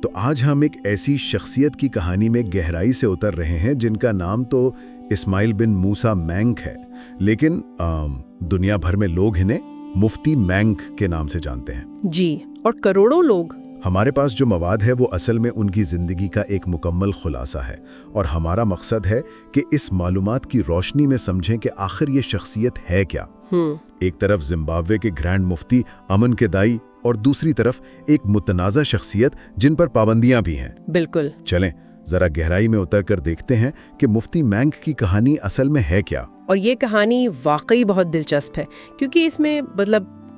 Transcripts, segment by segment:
تو آج ہم ایک ایسی شخصیت کی کہانی میں گہرائی سے اتر رہے ہیں جن کا نام تو اسماعیل بن موسیٰ مینک ہے، لیکن دنیا بھر میں لوگ انہیں مفتی مینک کے نام سے جانتے ہیں۔ جی، اور کروڑوں لوگ۔ ہمارے پاس جو مواد ہے وہ اصل میں ان کی زندگی کا ایک مکمل خلاصہ ہے، اور ہمارا مقصد ہے کہ اس معلومات کی روشنی میں سمجھیں کہ آخر یہ شخصیت ہے کیا۔ ایک طرف زمبابوے کے گرینڈ مفتی امن کے دائی، اور دوسری طرف ایک متنازع شخصیت جن پر پابندیاں بھی ہیں۔ بالکل۔ چلیں ذرا گہرائی میں اتر کر دیکھتے ہیں کہ مفتی مینک کی کہانی اصل میں ہے کیا۔ اور یہ کہانی واقعی بہت دلچسپ ہے، کیونکہ اس میں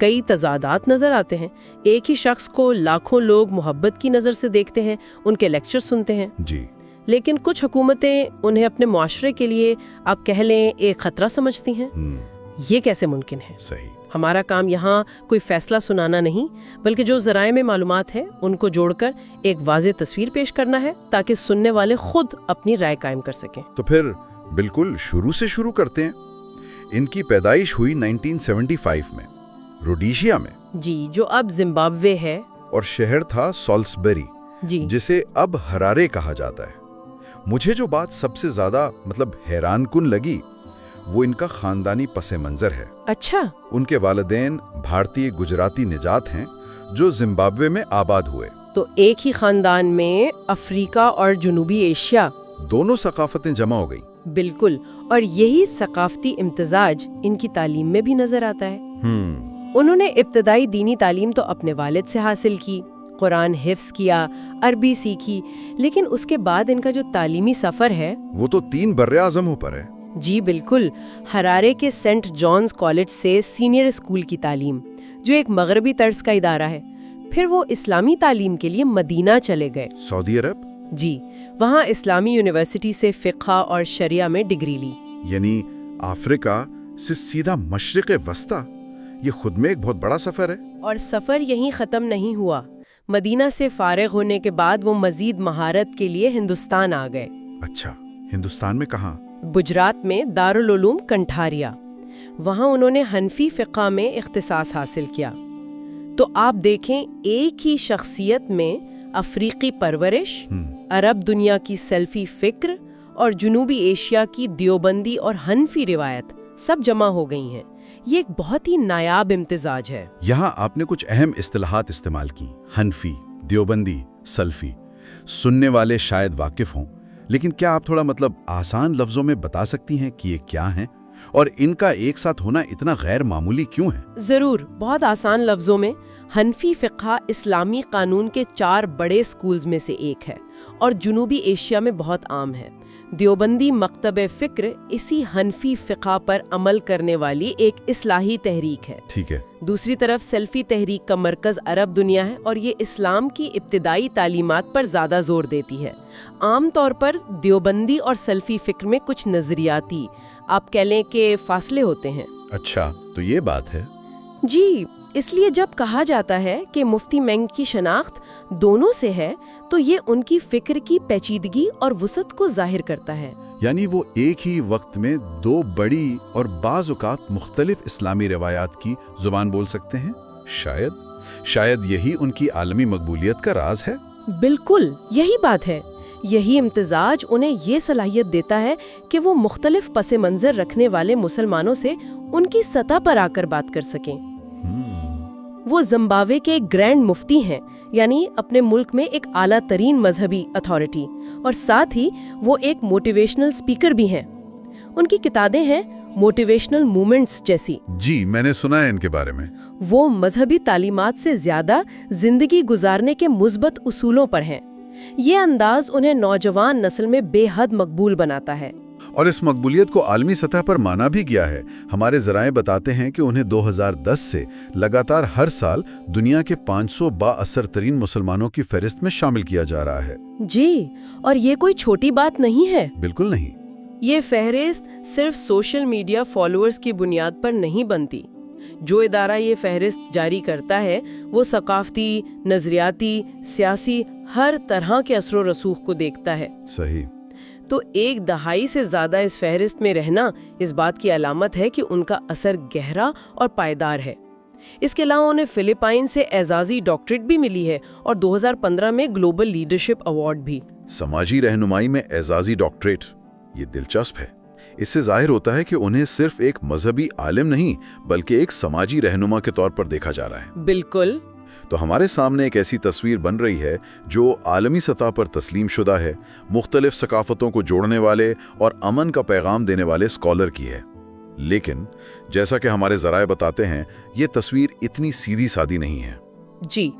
کئی تضادات نظر آتے ہیں۔ ایک ہی شخص کو لاکھوں لوگ محبت کی نظر سے دیکھتے ہیں، ان کے لیکچر سنتے ہیں، جی، لیکن کچھ حکومتیں انہیں اپنے معاشرے کے لیے آپ کہہ لیں ایک خطرہ سمجھتی ہیں۔ یہ کیسے ممکن ہے؟ صحیح۔ ہمارا کام یہاں کوئی فیصلہ سنانا نہیں، بلکہ جو ذرائع میں معلومات ہے ان کو جوڑ کر ایک واضح تصویر پیش کرنا ہے، تاکہ سننے والے خود اپنی رائے قائم کر سکیں۔ تو پھر بالکل شروع سے شروع کرتے ہیں۔ ان کی پیدائش ہوئی 1975 میں روڈیشیا میں، جی، جو اب زمبابوے ہے، اور شہر تھا سالسبری، جی، جسے اب ہرارے کہا جاتا ہے۔ مجھے جو بات سب سے زیادہ حیران کن لگی وہ ان کا خاندانی پس منظر ہے۔ اچھا۔ ان کے والدین بھارتی گجراتی نژاد ہیں جو زمبابوے میں آباد ہوئے۔ تو ایک ہی خاندان میں افریقہ اور جنوبی ایشیا دونوں ثقافتیں جمع ہو گئی۔ بالکل، اور یہی ثقافتی امتزاج ان کی تعلیم میں بھی نظر آتا ہے۔ انہوں نے ابتدائی دینی تعلیم تو اپنے والد سے حاصل کی، قرآن حفظ کیا، عربی سیکھی، لیکن اس کے بعد ان کا جو تعلیمی سفر ہے وہ تو 3 براعظموں پر ہے۔ جی بالکل، ہرارے کے سینٹ جانز کالج سے سینئر اسکول کی تعلیم، جو ایک مغربی طرز کا ادارہ ہے۔ پھر وہ اسلامی تعلیم کے لیے مدینہ چلے گئے، سعودی عرب۔ جی، وہاں اسلامی یونیورسٹی سے فقہ اور شریعہ میں ڈگری لی۔ یعنی افریقہ سے سیدھا مشرق وسطی، یہ خود میں ایک بہت بڑا سفر ہے۔ اور سفر یہیں ختم نہیں ہوا۔ مدینہ سے فارغ ہونے کے بعد وہ مزید مہارت کے لیے ہندوستان آ گئے۔ اچھا، ہندوستان میں کہاں؟ گجرات میں دارالعلوم کنٹھاریا۔ وہاں انہوں نے حنفی فقہ میں اختصاص حاصل کیا۔ تو آپ دیکھیں، ایک ہی شخصیت میں افریقی پرورش، عرب دنیا کی سلفی فکر اور جنوبی ایشیا کی دیوبندی اور حنفی روایت سب جمع ہو گئی ہیں۔ یہ ایک بہت ہی نایاب امتزاج ہے۔ یہاں آپ نے کچھ اہم اصطلاحات استعمال کی، حنفی، دیوبندی، سلفی۔ سننے والے شاید واقف ہوں، لیکن کیا آپ تھوڑا آسان لفظوں میں بتا سکتی ہیں کہ یہ کیا ہیں اور ان کا ایک ساتھ ہونا اتنا غیر معمولی کیوں ہے؟ ضرور، بہت آسان لفظوں میں، حنفی فقہ اسلامی قانون کے 4 بڑے سکولز میں سے ایک ہے اور جنوبی ایشیا میں بہت عام ہے۔ دیوبندی مکتب فکر اسی حنفی فقہ پر عمل کرنے والی ایک اصلاحی تحریک ہے۔ ٹھیک ہے۔ دوسری طرف سلفی تحریک کا مرکز عرب دنیا ہے، اور یہ اسلام کی ابتدائی تعلیمات پر زیادہ زور دیتی ہے۔ عام طور پر دیوبندی اور سلفی فکر میں کچھ نظریاتی، آپ کہہ لیں کہ فاصلے ہوتے ہیں۔ اچھا، تو یہ بات ہے۔ جی، اس لیے جب کہا جاتا ہے کہ مفتی مینک کی شناخت دونوں سے ہے، تو یہ ان کی فکر کی پیچیدگی اور وسعت کو ظاہر کرتا ہے۔ یعنی وہ ایک ہی وقت میں 2 بڑی اور بعض اوقات مختلف اسلامی روایات کی زبان بول سکتے ہیں۔ شاید یہی ان کی عالمی مقبولیت کا راز ہے۔ بالکل، یہی بات ہے۔ یہی امتزاج انہیں یہ صلاحیت دیتا ہے کہ وہ مختلف پس منظر رکھنے والے مسلمانوں سے ان کی سطح پر آ کر بات کر سکیں۔ وہ زمبابوے کے گرینڈ مفتی ہیں، یعنی اپنے ملک میں ایک اعلیٰ ترین مذہبی اتھارٹی، اور ساتھ ہی وہ ایک موٹیویشنل اسپیکر بھی ہیں۔ ان کی کتابیں ہیں موٹیویشنل مومنٹس جیسی۔ جی، میں نے سنا ہے ان کے بارے میں۔ وہ مذہبی تعلیمات سے زیادہ زندگی گزارنے کے مثبت اصولوں پر ہیں۔ یہ انداز انہیں نوجوان نسل میں بے حد مقبول بناتا ہے، اور اس مقبولیت کو عالمی سطح پر مانا بھی گیا ہے۔ ہمارے ذرائع بتاتے ہیں کہ انہیں 2010 سے لگاتار ہر سال دنیا کے 500 با اثر ترین مسلمانوں کی فہرست میں شامل کیا جا رہا ہے۔ جی، اور یہ کوئی چھوٹی بات نہیں ہے۔ بالکل نہیں۔ یہ فہرست صرف سوشل میڈیا فالوورز کی بنیاد پر نہیں بنتی۔ جو ادارہ یہ فہرست جاری کرتا ہے وہ ثقافتی، نظریاتی، سیاسی، ہر طرح کے اثر و رسوخ کو دیکھتا ہے۔ صحیح۔ تو 1 دہائی سے زیادہ اس فہرست میں رہنا اس بات کی علامت ہے کہ ان کا اثر گہرا اور پائیدار ہے۔ इसके अलावा उन्हें फिलिपाइन से एजाजी डॉक्टरेट भी मिली है और 2015 में ग्लोबल लीडरशिप अवार्ड भी। समाजी रहनुमाई में एजाजी डॉक्टरेट, ये दिलचस्प है। इससे जाहिर होता है कि उन्हें सिर्फ एक मजहबी आलिम नहीं बल्कि एक समाजी रहनुमा के तौर पर देखा जा रहा है। बिल्कुल। तो हमारे सामने एक ऐसी तस्वीर बन रही है जो आलमी सतह पर तस्लीम शुदा है, मुख्तलिफ सकाफतों को जोड़ने वाले और अमन का पैगाम देने वाले स्कॉलर की है। लेकिन जैसा कि हमारे ज़राए बताते हैं, ये तस्वीर इतनी सीधी सादी नहीं है। जी,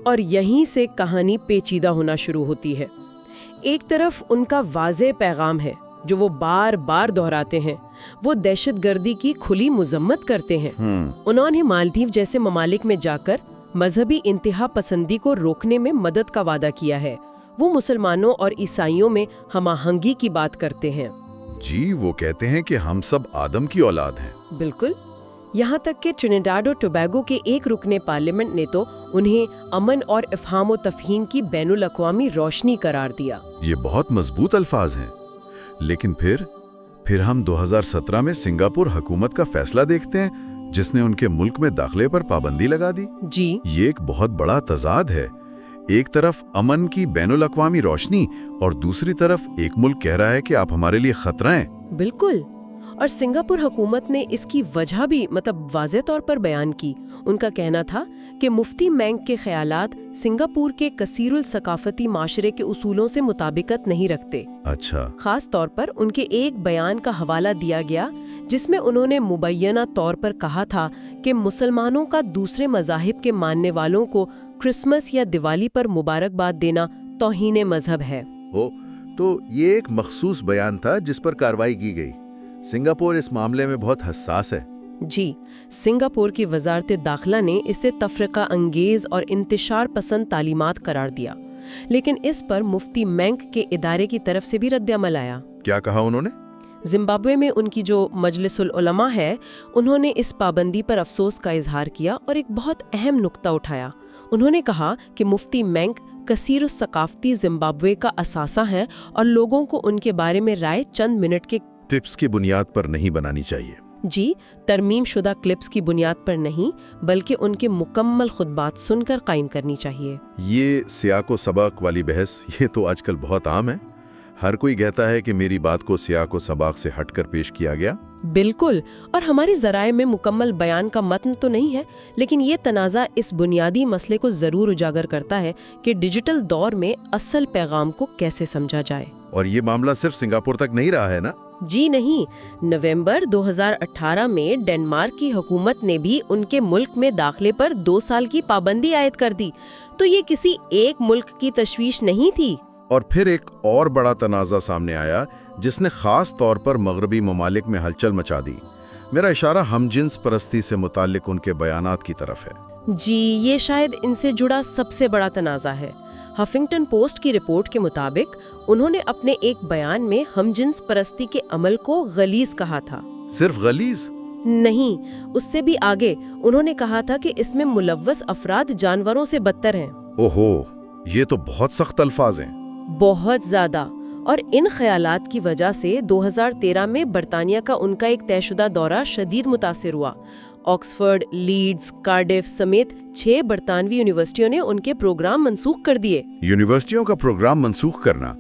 और यहीं से कहानी पेचीदा होना शुरू होती है। एक तरफ उनका वाज़ेह पैगाम है जो वो बार बार दोहराते हैं। वो दहशतगर्दी की खुली मजम्मत करते हैं। उन्होंने मालदीव जैसे ममालिक में जाकर मजहबी इंतहा पसंदी को रोकने में मदद का वादा किया है। वो मुसलमानों और ईसाइयों में हमाहंगी की बात करते हैं। जी, वो कहते हैं कि हम सब आदम की औलाद हैं। बिल्कुल। यहाँ तक कि ट्रिनिडाड और टोबैगो के एक रुकने पार्लियामेंट ने तो उन्हें अमन और इफ़हाम व तफ़हीम की बैनुल अक़वामी रोशनी करार दिया। ये बहुत मजबूत अल्फाज हैं। लेकिन फिर हम 2017 में सिंगापुर हुकूमत का फैसला देखते हैं जिसने उनके मुल्क में दाखिले पर पाबंदी लगा दी। जी, ये एक बहुत बड़ा तजाद है। एक तरफ अमन की बैनुल अक़वामी रोशनी और दूसरी तरफ एक मुल्क कह रहा है कि आप हमारे लिए खतरा हैं। बिल्कुल। और सिंगापुर हुकूमत ने इसकी वजह भी वाज़ेह तौर पर बयान की। उनका कहना था कि मुफ्ती मेंग के ख्यालात सिंगापुर के कसीरुल सकाफती माशरे के उसूलों से मुताबिकत नहीं रखते। अच्छा। खास तौर पर उनके एक बयान का हवाला दिया गया जिसमें उन्होंने मुबैयना तौर पर कहा था कि मुसलमानों का दूसरे मज़ाहिब के मानने वालों को क्रिसमस या दिवाली पर मुबारकबाद देना तौहीन मजहब है। तो ये एक मखसूस बयान था जिस पर कार्रवाई की गई। सिंगापुर इस मामले में बहुत हसास है। जी, सिंगापुर की वजारत दाखिला ने इसे तफरीका अंगेज और इंतशार पसंद तालीमात करार दिया, लेकिन इस पर मुफ्ती मेंग के इदारे की तरफ से भी रद्द-ए-अमल आया। क्या कहा उन्होंने? जिम्बाब्वे में उनकी जो मजलिसुल उलमा है, उन्होंने इस पाबंदी पर अफसोस का इजहार किया और एक बहुत अहम नुक्ता उठाया। उन्होंने कहा कि मुफ्ती मेंग कसीर सकाफती जिम्बाब्वे का असासा है और लोगों को उनके बारे में राय चंद मिनट के टिप्स की बुनियाद पर नहीं बनानी चाहिए। जी, तरमीम शुदा क्लिप्स की बुनियाद पर नहीं बल्कि उनके मुकम्मल खुतबात सुनकर कायम करनी चाहिए। ये सियाको सबक वाली बहस ये तो आजकल बहुत आम है। हर कोई कहता है कि मेरी बात को सियाको सबक से हटकर पेश किया गया। बिल्कुल, और हमारे ज़राए में मुकम्मल बयान का मतन तो नहीं है, लेकिन ये तनाज़ा इस बुनियादी मसले को ज़रूर उजागर करता है कि डिजिटल दौर में असल पैगाम को कैसे समझा जाए। और ये मामला सिर्फ सिंगापुर तक नहीं रहा है ना? जी नहीं, नवंबर 2018 में डेनमार्क की हुकूमत ने भी उनके मुल्क में दाखिले पर 2 साल की पाबंदी आयद कर दी। तो ये किसी एक मुल्क की तशवीश नहीं थी। और फिर एक और बड़ा तनाज़ा सामने आया जिसने खास तौर पर मगरबी ममालिक में हलचल मचा दी। मेरा इशारा हमजिन्स परस्ती से मुताल्लिक उनके बयानात की तरफ है। जी, ये शायद इनसे जुड़ा सबसे बड़ा तनाज़ा है। हफिंगटन पोस्ट की रिपोर्ट के मुताबिक उन्होंने अपने एक बयान में हमजिन्स परस्ती के अमल को गलीज कहा था। सिर्फ गलीज नहीं, उससे भी आगे उन्होंने कहा था कि इसमें मुलव्वस अफराद जानवरों से बदतर हैं। ओहो, ये तो बहुत सख्त अल्फाज हैं। बहुत ज्यादा। और इन ख्यालात की वजह से 2013 में बरतानिया का उनका एक तयशुदा दौरा शदीद मुतासिर हुआ। ऑक्सफोर्ड, लीड्स, कार्डिफ समेत 6 बरतानवी यूनिवर्सिटियों ने उनके प्रोग्राम मंसूख कर दिए। यूनिवर्सिटियों का प्रोग्राम मंसूख करना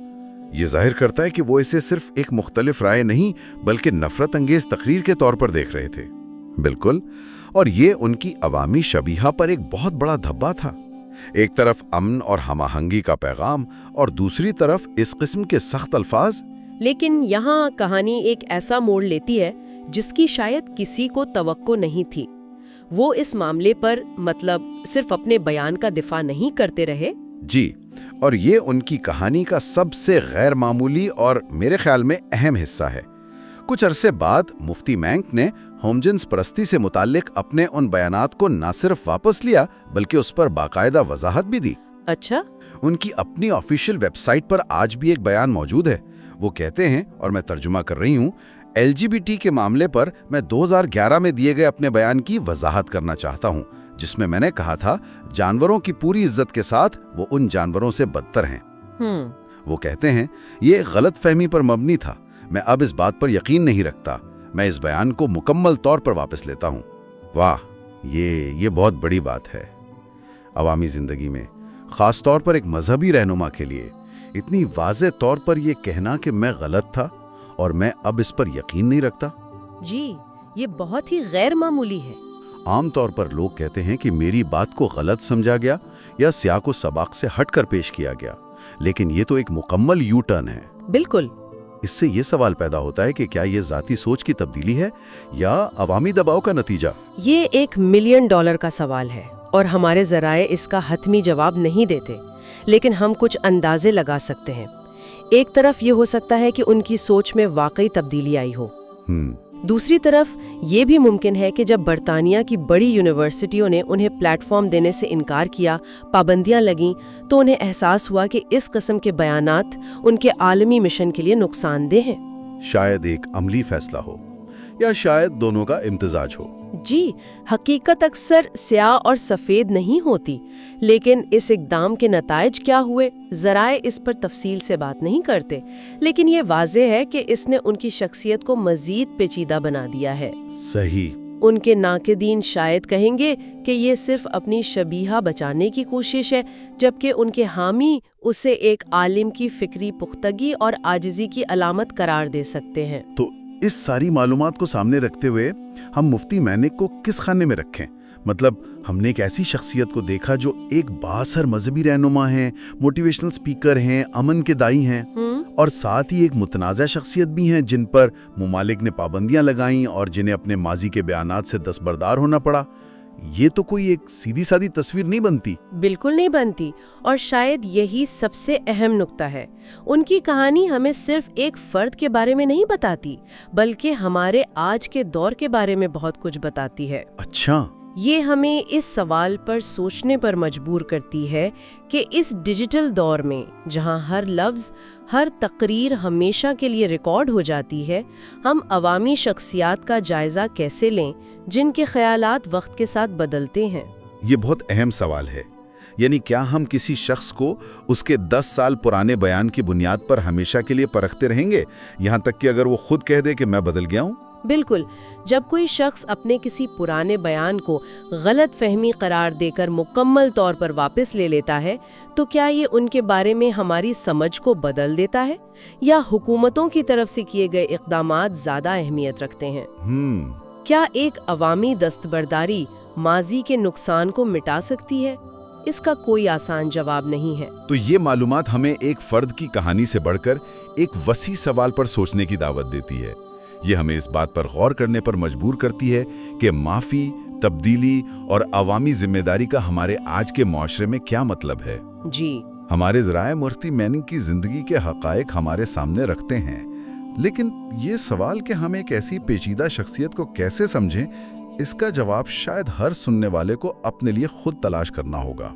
ये जाहिर करता है कि वो इसे सिर्फ एक मुख्तलिफ राय नहीं बल्कि नफरत अंगेज तकरीर के तौर पर देख रहे थे। बिल्कुल, और ये उनकी अवामी शबीहा पर एक बहुत बड़ा धब्बा था। एक तरफ अमन और हमाहंगी का पैगाम और दूसरी तरफ इस किस्म के सख्त अल्फाज। लेकिन यहाँ कहानी एक ऐसा मोड़ लेती है जिसकी शायद किसी को तवक्को नहीं थी। वो इस मामले पर सिर्फ अपने बयान का दिफा नहीं करते रहे। जी, और ये उनकी कहानी का सबसे गैर मामूली और मेरे ख्याल में अहम हिस्सा है। कुछ अरसे बाद मुफ्ती मेंग ने हमजिन्स परस्ती से मुताल्लिक अपने उन बयानात को न सिर्फ वापस लिया बल्कि उस पर बाकायदा वजाहत भी दी। अच्छा? उनकी अपनी ऑफिशियल वेबसाइट पर आज भी एक बयान मौजूद है। वो कहते हैं, और मैं तर्जुमा कर रही हूँ, LGBT के मामले पर मैं 2011 में दिए गए अपने बयान की वजाहत करना चाहता हूँ जिसमें मैंने कहा था जानवरों की पूरी इज्जत के साथ वो उन जानवरों से बदतर हैं। वो कहते हैं ये गलत फहमी पर मबनी था। मैं अब इस बात पर यकीन नहीं रखता। मैं इस बयान को मुकम्मल तौर पर वापस लेता हूँ। वाह, ये बहुत बड़ी बात है। अवामी ज़िंदगी में ख़ास तौर पर एक मजहबी रहनुमा के लिए इतनी वाज़ेह तौर पर यह कहना कि मैं गलत था और मैं अब इस पर यकीन नहीं रखता। जी, ये बहुत ही गैर मामूली है। आम तौर पर लोग कहते हैं कि मेरी बात को गलत समझा गया या सियाक़ को सबाक़ से हटकर पेश किया गया, लेकिन ये तो एक मुकम्मल यू टर्न है। बिल्कुल। इससे ये सवाल पैदा होता है कि क्या ये ज़ाती सोच की तब्दीली है या अवामी दबाव का नतीजा? ये $1 मिलियन का सवाल है और हमारे ज़राए इसका हतमी जवाब नहीं देते, लेकिन हम कुछ अंदाजे लगा सकते हैं। एक तरफ ये हो सकता है कि उनकी सोच में वाकई तब्दीली आई हो। दूसरी तरफ ये भी मुमकिन है कि जब बरतानिया की बड़ी यूनिवर्सिटियों ने उन्हें प्लेटफॉर्म देने से इनकार किया, पाबंदियां लगीं, तो उन्हें एहसास हुआ कि इस किस्म के बयानात उनके आलमी मिशन के लिए नुकसानदेह हैं। शायद एक अमली फैसला हो या शायद दोनों का इम्तिजाज हो। जी, हकीकत अक्सर स्याह और सफ़ेद नहीं होती, लेकिन इस इक़दाम के नताइज क्या हुए, ज़राए इस पर तफसील से बात नहीं करते, लेकिन ये वाज़ेह है कि इसने उनकी शख्सियत को मज़ीद पेचीदा बना दिया है। सही। उनके नाक़िदीन शायद कहेंगे कि ये सिर्फ अपनी शबीहा बचाने की कोशिश है, जबकि उनके हामी उसे एक आलिम की फ़िक्री पुख्तगी और आजिज़ी की अलामत करार दे सकते हैं। तो इस सारी मालूमात को सामने रखते हुए हम मुफ्ती मैनिक को किस खाने में रखें? मतलब हमने एक ऐसी शख्सियत को देखा जो एक बासर मजहबी रहनुमा हैं, मोटिवेशनल स्पीकर हैं, अमन के दाई हैं, और साथ ही एक मुतनाज़ा शख्सियत भी हैं जिन पर मुमालिक ने पाबंदियां लगाईं और जिन्हें अपने माजी के बयानात से दस्तबरदार होना पड़ा। ये तो कोई एक सीधी सादी तस्वीर नहीं बनती। बिल्कुल नहीं बनती, और शायद यही सबसे अहम नुक्ता है। उनकी कहानी हमें सिर्फ एक फर्द के बारे में नहीं बताती, बल्कि हमारे आज के दौर के बारे में बहुत कुछ बताती है। अच्छा। ये हमें इस सवाल पर सोचने पर मजबूर करती है कि इस डिजिटल दौर में जहां हर लफ्ज़, हर तकरीर हमेशा के लिए रिकॉर्ड हो जाती है, हम अवामी शख्सियात का जायज़ा कैसे लें जिनके ख़यालात वक्त के साथ बदलते हैं? ये बहुत अहम सवाल है। यानी क्या हम किसी शख्स को उसके 10 साल पुराने बयान की बुनियाद पर हमेशा के लिए परखते रहेंगे, यहाँ तक कि अगर वो खुद कह दे कि मैं बदल गया हूँ? बिल्कुल। जब कोई शख्स अपने किसी पुराने बयान को गलत फहमी करार देकर मुकम्मल तौर पर वापस ले लेता है, तो क्या ये उनके बारे में हमारी समझ को बदल देता है, या हुकूमतों की तरफ से किए गए इक़दामात ज़्यादा अहमियत रखते हैं? क्या एक अवामी दस्तबरदारी माजी के नुकसान को मिटा सकती है? इसका कोई आसान जवाब नहीं है। तो ये मालूमात हमें एक फर्द की कहानी से बढ़कर एक वसी सवाल पर सोचने की दावत देती है। ये हमें इस बात पर गौर करने पर मजबूर करती है कि माफ़ी, तब्दीली और अवामी जिम्मेदारी का हमारे आज के माशरे में क्या मतलब है। जी, हमारे ज़राए मुफ्ती मैनिक की ज़िंदगी के हक़ाइक़ हमारे सामने रखते हैं, लेकिन ये सवाल कि हम एक ऐसी पेचीदा शख्सियत को कैसे समझें, इसका जवाब शायद हर सुनने वाले को अपने लिए खुद तलाश करना होगा।